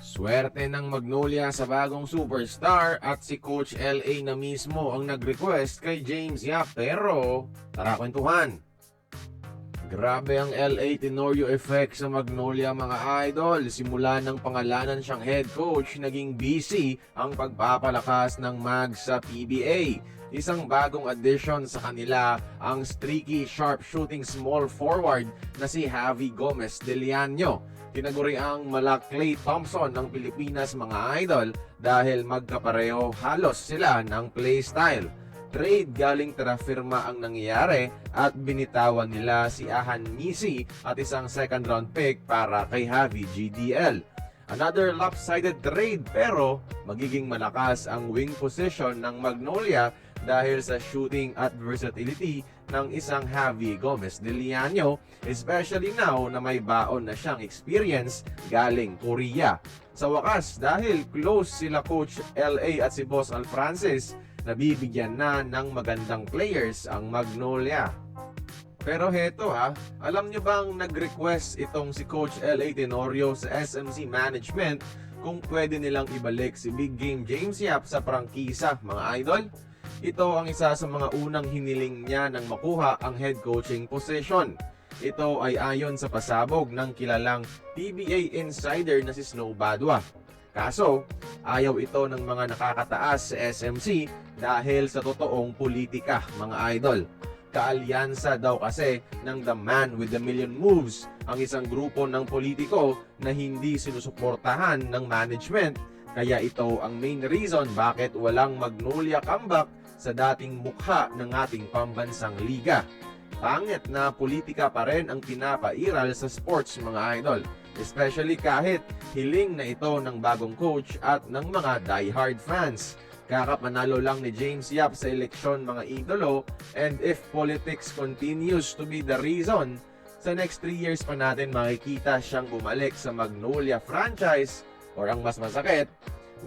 Swerte ng Magnolia sa bagong superstar at si Coach LA na mismo ang nag-request kay James Yap, pero tara kwentuhan. Grabe ang LA Tenorio effect sa Magnolia mga idol. Simula ng pangalanan siyang head coach, naging busy ang pagpapalakas ng Mag sa PBA. Isang bagong addition sa kanila ang streaky sharp-shooting small forward na si Javi Gomez de Liano. Tinaguri ang mala Klay Thompson ng Pilipinas mga idol dahil magkapareho halos sila ng play style. Trade galing Terrafirma ang nangyayari at binitawan nila si Ahan Misi at isang second round pick para kay Javi GDL. Another lopsided trade pero magiging malakas ang wing position ng Magnolia dahil sa shooting at versatility ng isang Javi Gomez de Liano, especially now na may baon na siyang experience galing Korea. Sa wakas, dahil close sila Coach LA at si Boss Al Francis, nabibigyan na ng magandang players ang Magnolia. Pero heto alam nyo bang nag-request itong si Coach LA Tenorio sa SMC Management kung pwede nilang ibalik si Big Game James Yap sa prangkisa mga idol? Ito ang isa sa mga unang hiniling niya nang makuha ang head coaching position. Ito ay ayon sa pasabog ng kilalang PBA insider na si Snow Badwa. Kaso, ayaw ito ng mga nakakataas sa SMC dahil sa totoong politika mga idol. Kaalyansa daw kasi ng The Man with the Million Moves, ang isang grupo ng politiko na hindi sinusuportahan ng management. Kaya ito ang main reason bakit walang Magnolia comeback sa dating mukha ng ating pambansang liga. Pangit na politika pa rin ang pinapairal sa sports mga idol, especially kahit hiling na ito ng bagong coach at ng mga diehard fans. Kakapanalo lang ni James Yap sa eleksyon mga idolo, and if politics continues to be the reason, sa next 3 years pa natin makikita siyang bumalik sa Magnolia franchise, or ang mas masakit,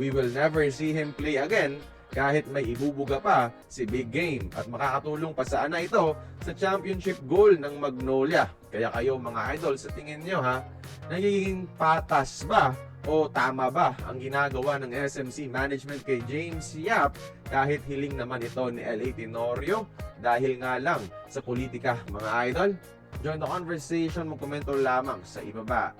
we will never see him play again kahit may ibubuga pa si Big Game, at makakatulong pa sana ito sa championship goal ng Magnolia. Kaya kayo mga idol, sa tingin nyo nagiging patas ba o tama ba ang ginagawa ng SMC Management kay James Yap kahit hiling naman ito ni LA Tenorio dahil nga lang sa politika mga idol? Join the conversation, magkomento lamang sa ibaba.